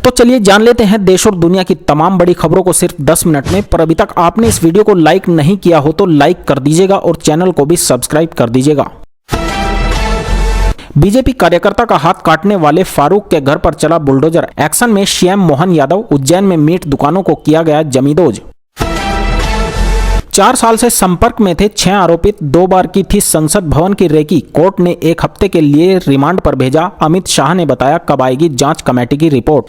तो चलिए जान लेते हैं देश और दुनिया की तमाम बड़ी खबरों को सिर्फ 10 मिनट में। पर अभी तक आपने इस वीडियो को लाइक नहीं किया हो तो लाइक कर दीजिएगा और चैनल को भी सब्सक्राइब कर दीजिएगा। बीजेपी कार्यकर्ता का हाथ काटने वाले फारूक के घर पर चला बुलडोजर। एक्शन में सीएम मोहन यादव। उज्जैन में मीट दुकानों को किया गया जमींदोज। 4 साल से संपर्क में थे 6 आरोपित। 2 बार की थी संसद भवन की रेकी। कोर्ट ने 1 हफ्ते के लिए रिमांड पर भेजा। अमित शाह ने बताया कब आएगी जांच कमेटी की रिपोर्ट।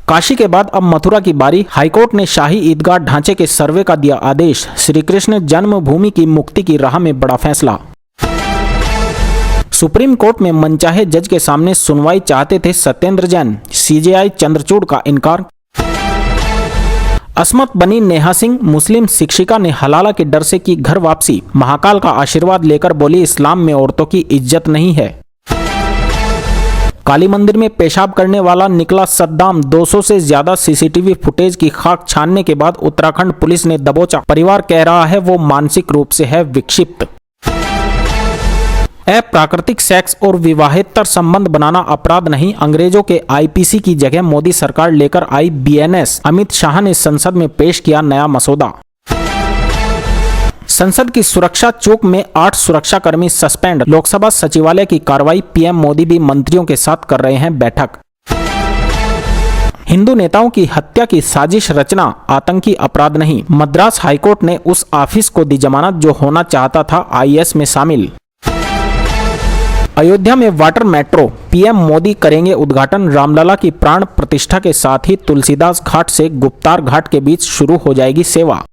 काशी के बाद अब मथुरा की बारी। हाईकोर्ट ने शाही ईदगाह ढांचे के सर्वे का दिया आदेश। श्री कृष्ण जन्मभूमि की मुक्ति की राह में बड़ा फैसला। सुप्रीम कोर्ट में मनचाहे जज के सामने सुनवाई चाहते थे सत्येंद्र जैन। सीजेआई चंद्रचूड़ का इनकार। अस्मत बनी नेहा सिंह। मुस्लिम शिक्षिका ने हलाला के डर से की घर वापसी। महाकाल का आशीर्वाद लेकर बोली इस्लाम में औरतों की इज्जत नहीं है। काली मंदिर में पेशाब करने वाला निकला सद्दाम। 200 से ज्यादा सीसीटीवी फुटेज की खाक छानने के बाद उत्तराखंड पुलिस ने दबोचा। परिवार कह रहा है वो मानसिक रूप से है विक्षिप्त। अप्राकृतिक सेक्स और विवाहेतर संबंध बनाना अपराध नहीं। अंग्रेजों के आईपीसी की जगह मोदी सरकार लेकर आई बीएनएस। अमित शाह ने संसद में पेश किया नया मसौदा। संसद की सुरक्षा चौक में 8 सुरक्षाकर्मी सस्पेंड। लोकसभा सचिवालय की कार्रवाई। पीएम मोदी भी मंत्रियों के साथ कर रहे हैं बैठक। हिंदू नेताओं की हत्या की साजिश रचना आतंकी अपराध नहीं। मद्रास हाईकोर्ट ने उस ऑफिस को दी जमानत जो होना चाहता था आईएएस में शामिल। अयोध्या में वाटर मेट्रो। पीएम मोदी करेंगे उद्घाटन। रामलला की प्राण प्रतिष्ठा के साथ ही तुलसीदास घाट से गुप्तार घाट के बीच शुरू हो जाएगी सेवा।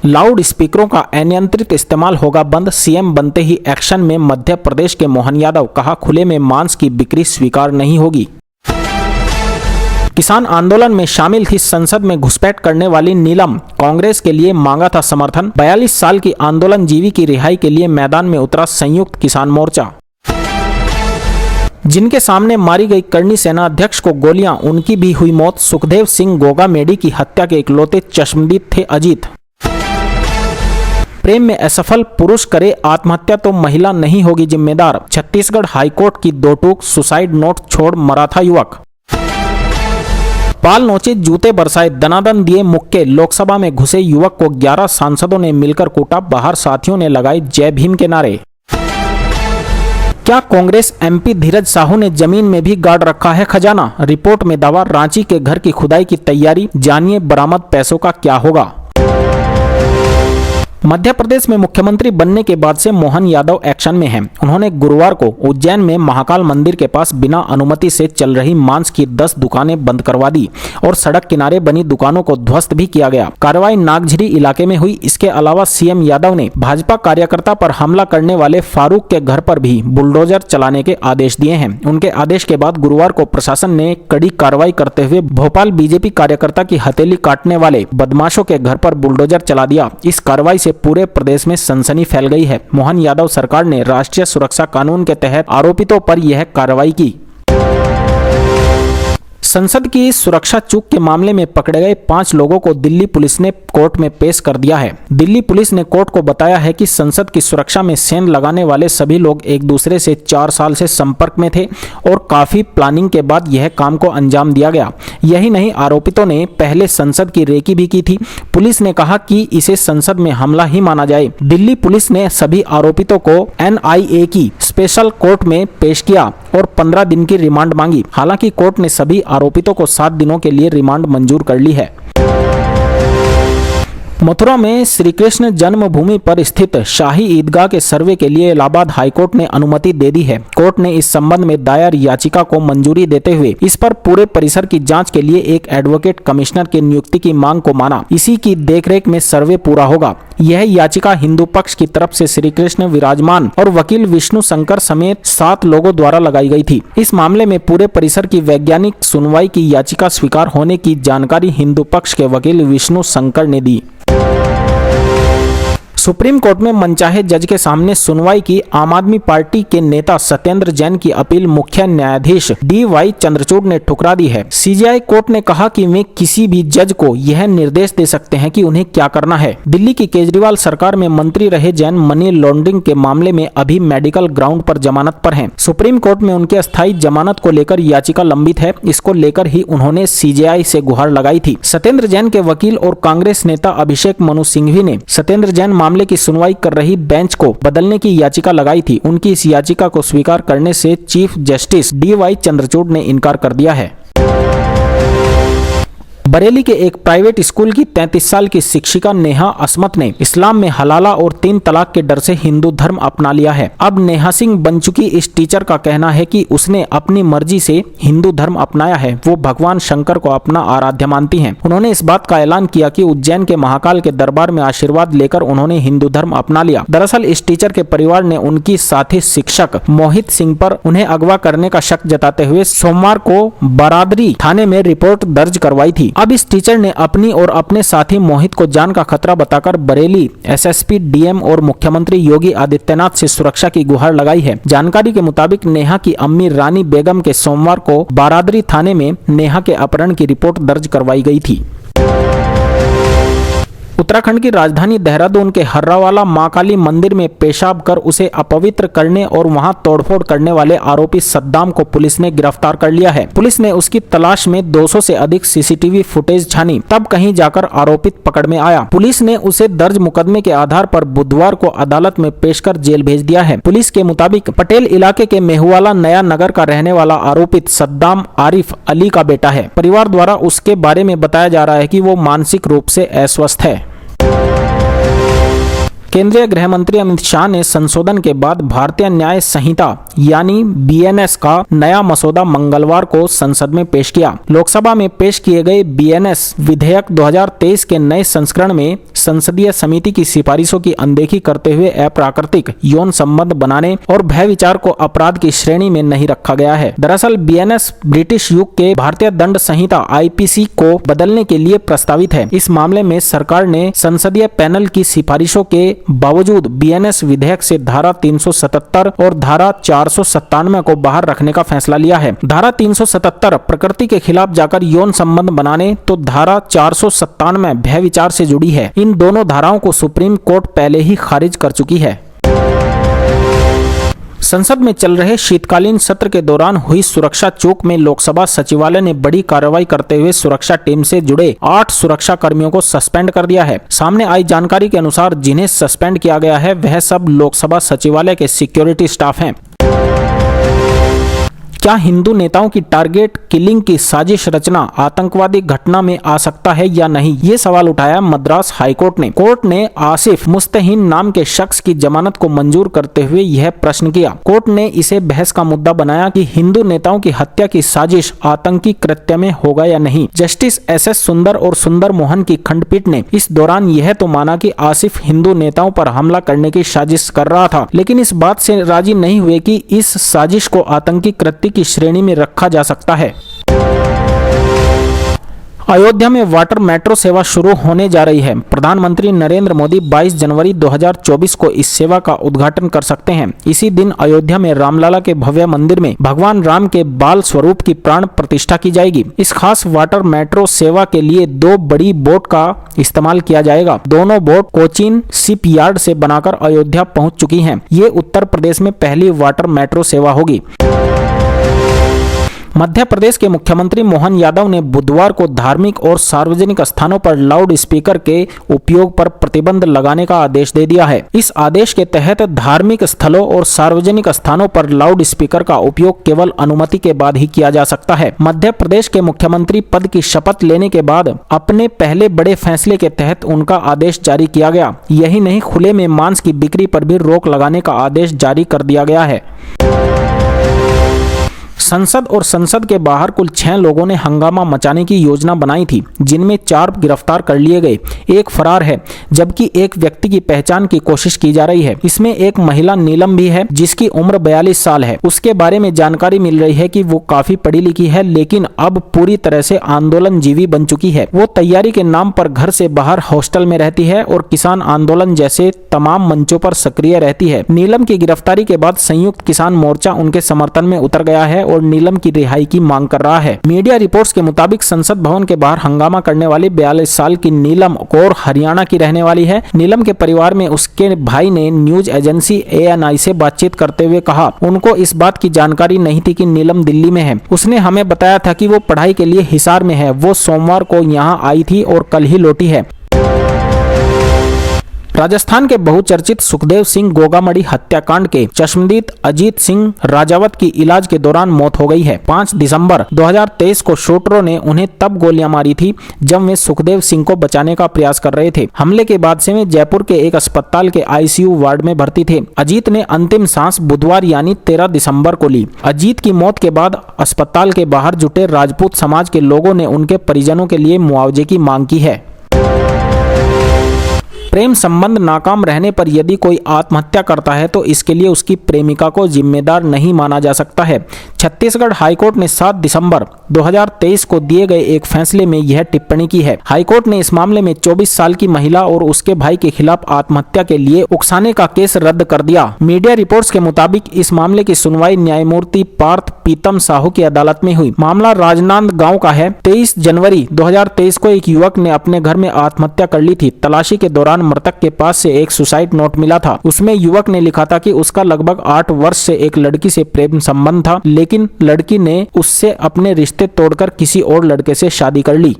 लाउड स्पीकरों का अनियंत्रित इस्तेमाल होगा बंद। सीएम बनते ही एक्शन में मध्य प्रदेश के मोहन यादव। कहा खुले में मांस की बिक्री स्वीकार नहीं होगी। किसान आंदोलन में शामिल थी संसद में घुसपैठ करने वाली नीलम। कांग्रेस के लिए मांगा था समर्थन। 42 साल की आंदोलन जीवी की रिहाई के लिए मैदान में उतरा संयुक्त किसान मोर्चा। जिनके सामने मारी गई करनी सेना अध्यक्ष को गोलियां, उनकी भी हुई मौत। सुखदेव सिंह गोगामेडी की हत्या के इकलौते चश्मदीद थे अजीत। प्रेम में असफल पुरुष करे आत्महत्या तो महिला नहीं होगी जिम्मेदार। छत्तीसगढ़ हाईकोर्ट की 2 टूक। सुसाइड नोट छोड़ मरा था युवक। पाल नोचे जूते बरसाए दनादन दिए मुक्के। लोकसभा में घुसे युवक को 11 सांसदों ने मिलकर कूटा। बाहर साथियों ने लगाए जय भीम के नारे। क्या कांग्रेस एमपी धीरज साहू ने जमीन में भी गाड़ रखा है खजाना। रिपोर्ट में दावा। रांची के घर की खुदाई की तैयारी। जानिए बरामद पैसों का क्या होगा। मध्य प्रदेश में मुख्यमंत्री बनने के बाद से मोहन यादव एक्शन में हैं। उन्होंने गुरुवार को उज्जैन में महाकाल मंदिर के पास बिना अनुमति से चल रही मांस की 10 दुकानें बंद करवा दी और सड़क किनारे बनी दुकानों को ध्वस्त भी किया गया। कार्रवाई नागझरी इलाके में हुई। इसके अलावा सीएम यादव ने भाजपा कार्यकर्ता पर हमला करने वाले फारूक के घर पर भी बुलडोजर चलाने के आदेश दिए हैं। उनके आदेश के बाद गुरुवार को प्रशासन ने कड़ी कार्रवाई करते हुए भोपाल बीजेपी कार्यकर्ता की हथेली काटने वाले बदमाशों के घर पर बुलडोजर चला दिया। इस कार्रवाई से पूरे प्रदेश में सनसनी फैल गई है। मोहन यादव सरकार ने राष्ट्रीय सुरक्षा कानून के तहत आरोपितों पर यह कार्रवाई की। संसद की सुरक्षा चूक के मामले में पकड़े गए 5 लोगों को दिल्ली पुलिस ने कोर्ट में पेश कर दिया है। दिल्ली पुलिस ने कोर्ट को बताया है कि संसद की सुरक्षा में सेंध लगाने वाले सभी लोग एक दूसरे से 4 साल से संपर्क में थे और काफी प्लानिंग के बाद यह काम को अंजाम दिया गया। यही नहीं, आरोपितों ने पहले संसद की रेकी भी की थी। पुलिस ने कहा कि इसे संसद में हमला ही माना जाए। दिल्ली पुलिस ने सभी आरोपितों को एनआईए की स्पेशल कोर्ट में पेश किया और 15 दिन की रिमांड मांगी। हालांकि कोर्ट ने सभी आरोपितों को 7 दिनों के लिए रिमांड मंजूर कर ली है। मथुरा में श्री कृष्ण जन्मभूमि पर स्थित शाही ईदगाह के सर्वे के लिए इलाहाबाद हाईकोर्ट ने अनुमति दे दी है। कोर्ट ने इस संबंध में दायर याचिका को मंजूरी देते हुए इस पर पूरे परिसर की जांच के लिए एक एडवोकेट कमिश्नर की नियुक्ति की मांग को माना। इसी की देखरेख में सर्वे पूरा होगा। यह याचिका हिंदू पक्ष की तरफ से श्री कृष्ण विराजमान और वकील विष्णु शंकर समेत 7 लोगों द्वारा लगाई गई थी। इस मामले में पूरे परिसर की वैज्ञानिक सुनवाई की याचिका स्वीकार होने की जानकारी हिंदू पक्ष के वकील विष्णु शंकर ने दी। सुप्रीम कोर्ट में मनचाहे जज के सामने सुनवाई की आम आदमी पार्टी के नेता सत्येंद्र जैन की अपील मुख्य न्यायाधीश DY चंद्रचूड़ ने ठुकरा दी है। CJI कोर्ट ने कहा कि वे किसी भी जज को यह निर्देश दे सकते हैं कि उन्हें क्या करना है। दिल्ली की केजरीवाल सरकार में मंत्री रहे जैन मनी लॉन्ड्रिंग के मामले में अभी मेडिकल ग्राउंड पर जमानत पर हैं। सुप्रीम कोर्ट में उनके अस्थायी जमानत को लेकर याचिका लंबित है। इसको लेकर ही उन्होंने CJI से गुहार लगाई थी। सत्येंद्र जैन के वकील और कांग्रेस नेता अभिषेक मनु सिंघवी ने सत्येंद्र जैन मामले की सुनवाई कर रही बेंच को बदलने की याचिका लगाई थी। उनकी इस याचिका को स्वीकार करने से चीफ जस्टिस DY चंद्रचूड़ ने इनकार कर दिया है। बरेली के एक प्राइवेट स्कूल की 33 साल की शिक्षिका नेहा असमत ने इस्लाम में हलाला और 3 तलाक के डर से हिंदू धर्म अपना लिया है। अब नेहा सिंह बन चुकी इस टीचर का कहना है कि उसने अपनी मर्जी से हिंदू धर्म अपनाया है। वो भगवान शंकर को अपना आराध्य मानती हैं। उन्होंने इस बात का ऐलान किया कि उज्जैन के महाकाल के दरबार में आशीर्वाद लेकर उन्होंने हिंदू धर्म अपना लिया। दरअसल इस टीचर के परिवार ने उनकी साथी शिक्षक मोहित सिंह पर उन्हें अगवा करने का शक जताते हुए सोमवार को बरादरी थाने में रिपोर्ट दर्ज करवाई थी। अब इस टीचर ने अपनी और अपने साथी मोहित को जान का खतरा बताकर बरेली SSP DM और मुख्यमंत्री योगी आदित्यनाथ से सुरक्षा की गुहार लगाई है। जानकारी के मुताबिक नेहा की अम्मी रानी बेगम के सोमवार को बारादरी थाने में नेहा के अपहरण की रिपोर्ट दर्ज करवाई गई थी। उत्तराखंड की राजधानी देहरादून के हर्रावाला मां काली मंदिर में पेशाब कर उसे अपवित्र करने और वहां तोड़फोड़ करने वाले आरोपी सद्दाम को पुलिस ने गिरफ्तार कर लिया है। पुलिस ने उसकी तलाश में 200 से अधिक CCTV फुटेज छानी, तब कहीं जाकर आरोपित पकड़ में आया। पुलिस ने उसे दर्ज मुकदमे के आधार पर बुधवार को अदालत में पेश कर जेल भेज दिया है। पुलिस के मुताबिक पटेल इलाके के मेहुवाला नया नगर का रहने वाला आरोपित सद्दाम आरिफ अली का बेटा है। परिवार द्वारा उसके बारे में बताया जा रहा है कि वो मानसिक रूप से अस्वस्थ है। केंद्रीय गृह मंत्री अमित शाह ने संशोधन के बाद भारतीय न्याय संहिता यानी BNS का नया मसौदा मंगलवार को संसद में पेश किया। लोकसभा में पेश किए गए BNS विधेयक 2023 के नए संस्करण में संसदीय समिति की सिफारिशों की अनदेखी करते हुए अप्राकृतिक यौन संबंध बनाने और भय विचार को अपराध की श्रेणी में नहीं रखा गया है। दरअसल BNS ब्रिटिश युग के भारतीय दंड संहिता IPC को बदलने के लिए प्रस्तावित है। इस मामले में सरकार ने संसदीय पैनल की सिफारिशों के बावजूद BNS विधेयक से धारा 377 और धारा 497 को बाहर रखने का फैसला लिया है। धारा 377 प्रकृति के खिलाफ जाकर यौन संबंध बनाने तो धारा 497 भय विचार से जुड़ी है। इन दोनों धाराओं को सुप्रीम कोर्ट पहले ही खारिज कर चुकी है। संसद में चल रहे शीतकालीन सत्र के दौरान हुई सुरक्षा चूक में लोकसभा सचिवालय ने बड़ी कार्रवाई करते हुए सुरक्षा टीम से जुड़े 8 सुरक्षा कर्मियों को सस्पेंड कर दिया है। सामने आई जानकारी के अनुसार जिन्हें सस्पेंड किया गया है वह सब लोकसभा सचिवालय के सिक्योरिटी स्टाफ हैं। क्या हिंदू नेताओं की टारगेट किलिंग की साजिश रचना आतंकवादी घटना में आ सकता है या नहीं, ये सवाल उठाया मद्रास हाईकोर्ट ने। कोर्ट ने आसिफ मुस्तहीन नाम के शख्स की जमानत को मंजूर करते हुए यह प्रश्न किया। कोर्ट ने इसे बहस का मुद्दा बनाया कि हिंदू नेताओं की हत्या की साजिश आतंकी कृत्य में होगा या नहीं। जस्टिस SS सुंदर और सुंदर मोहन की खंडपीठ ने इस दौरान यह तो माना कि आसिफ हिंदू नेताओं पर हमला करने की साजिश कर रहा था, लेकिन इस बात से राजी नहीं हुए कि इस साजिश को आतंकी कृत्य की श्रेणी में रखा जा सकता है। अयोध्या में वाटर मेट्रो सेवा शुरू होने जा रही है। प्रधानमंत्री नरेंद्र मोदी 22 जनवरी 2024 को इस सेवा का उद्घाटन कर सकते हैं। इसी दिन अयोध्या में रामलला के भव्य मंदिर में भगवान राम के बाल स्वरूप की प्राण प्रतिष्ठा की जाएगी। इस खास वाटर मेट्रो सेवा के लिए 2 बड़ी बोट का इस्तेमाल किया जाएगा। दोनों बोट कोचीन शिपयार्ड से बनाकर अयोध्या पहुंच चुकी हैं। ये उत्तर प्रदेश में पहली वाटर मेट्रो सेवा होगी। मध्य प्रदेश के मुख्यमंत्री मोहन यादव ने बुधवार को धार्मिक और सार्वजनिक स्थानों पर लाउड स्पीकर के उपयोग पर प्रतिबंध लगाने का आदेश दे दिया है। इस आदेश के तहत धार्मिक स्थलों और सार्वजनिक स्थानों पर लाउड स्पीकर का उपयोग केवल अनुमति के बाद ही किया जा सकता है। मध्य प्रदेश के मुख्यमंत्री पद की शपथ लेने के बाद अपने पहले बड़े फैसले के तहत उनका आदेश जारी किया गया। यही नहीं, खुले में मांस की बिक्री पर भी रोक लगाने का आदेश जारी कर दिया गया है। संसद और संसद के बाहर कुल 6 लोगों ने हंगामा मचाने की योजना बनाई थी, जिनमें 4 गिरफ्तार कर लिए गए, एक फरार है, जबकि एक व्यक्ति की पहचान की कोशिश की जा रही है। इसमें एक महिला नीलम भी है, जिसकी उम्र 42 साल है। उसके बारे में जानकारी मिल रही है कि वो काफी पढ़ी लिखी है, लेकिन अब पूरी तरह से आंदोलनजीवी बन चुकी है। वो तैयारी के नाम पर घर से बाहर हॉस्टल में रहती है और किसान आंदोलन जैसे तमाम मंचों पर सक्रिय रहती है। नीलम की गिरफ्तारी के बाद संयुक्त किसान मोर्चा उनके समर्थन में उतर गया है और नीलम की रिहाई की मांग कर रहा है। मीडिया रिपोर्ट्स के मुताबिक संसद भवन के बाहर हंगामा करने वाली 42 साल की नीलम कौर हरियाणा की रहने वाली है। नीलम के परिवार में उसके भाई ने न्यूज एजेंसी ANI से बातचीत करते हुए कहा, उनको इस बात की जानकारी नहीं थी कि नीलम दिल्ली में है। उसने हमें बताया था कि वो पढ़ाई के लिए हिसार में है। वो सोमवार को यहाँ आई थी और कल ही लौटी है। राजस्थान के बहुचर्चित सुखदेव सिंह गोगामड़ी हत्याकांड के चश्मदीद अजीत सिंह राजावत की इलाज के दौरान मौत हो गई है। 5 दिसंबर 2023 को शूटरों ने उन्हें तब गोलियां मारी थी जब वे सुखदेव सिंह को बचाने का प्रयास कर रहे थे। हमले के बाद से वे जयपुर के एक अस्पताल के ICU वार्ड में भर्ती थे। अजीत ने अंतिम सांस बुधवार यानी 13 दिसंबर को ली। अजीत की मौत के बाद अस्पताल के बाहर जुटे राजपूत समाज के लोगों ने उनके परिजनों के लिए मुआवजे की मांग की है। प्रेम संबंध नाकाम रहने पर यदि कोई आत्महत्या करता है तो इसके लिए उसकी प्रेमिका को जिम्मेदार नहीं माना जा सकता है। छत्तीसगढ़ हाईकोर्ट ने 7 दिसंबर 2023 को दिए गए एक फैसले में यह टिप्पणी की है। हाईकोर्ट ने इस मामले में 24 साल की महिला और उसके भाई के खिलाफ आत्महत्या के लिए उकसाने का केस रद्द कर दिया। मीडिया रिपोर्ट्स के मुताबिक इस मामले की सुनवाई न्यायमूर्ति पार्थ पीतम साहू की अदालत में हुई। मामला राजनांद गाँव का है। 23 जनवरी 2023 को एक युवक ने अपने घर में आत्महत्या कर ली थी। तलाशी के दौरान मृतक के पास से एक सुसाइड नोट मिला था। उसमें युवक ने लिखा था कि उसका लगभग 8 वर्ष से एक लड़की से प्रेम संबंध था, लेकिन लड़की ने उससे अपने रिश्ते तोड़कर किसी और लड़के से शादी कर ली।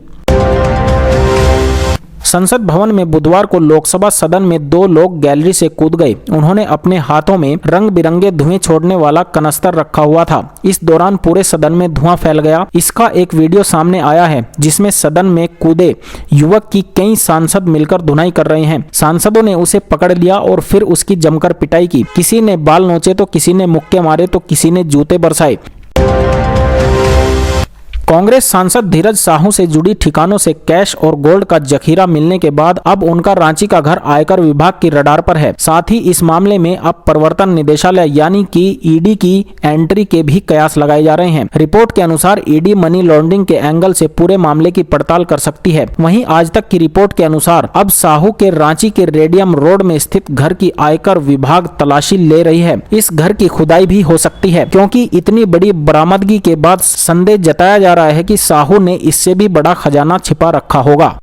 संसद भवन में बुधवार को लोकसभा सदन में 2 लोग गैलरी से कूद गए। उन्होंने अपने हाथों में रंग बिरंगे धुएं छोड़ने वाला कनस्तर रखा हुआ था। इस दौरान पूरे सदन में धुआं फैल गया। इसका एक वीडियो सामने आया है, जिसमें सदन में कूदे युवक की कई सांसद मिलकर धुनाई कर रहे हैं। सांसदों ने उसे पकड़ लिया और फिर उसकी जमकर पिटाई की। किसी ने बाल नोचे तो किसी ने मुक्के मारे तो किसी ने जूते बरसाए। कांग्रेस सांसद धीरज साहू से जुड़ी ठिकानों से कैश और गोल्ड का जखीरा मिलने के बाद अब उनका रांची का घर आयकर विभाग की रडार पर है। साथ ही इस मामले में अब प्रवर्तन निदेशालय यानी कि ED की एंट्री के भी कयास लगाए जा रहे हैं। रिपोर्ट के अनुसार ED मनी लॉन्ड्रिंग के एंगल से पूरे मामले की पड़ताल कर सकती है। वहीं आज तक की रिपोर्ट के अनुसार अब साहू के रांची के रेडियम रोड में स्थित घर की आयकर विभाग तलाशी ले रही है। इस घर की खुदाई भी हो सकती है, क्योंकि इतनी बड़ी बरामदगी के बाद संदेह जताया जा रहा है कि साहू ने इससे भी बड़ा खजाना छिपा रखा होगा।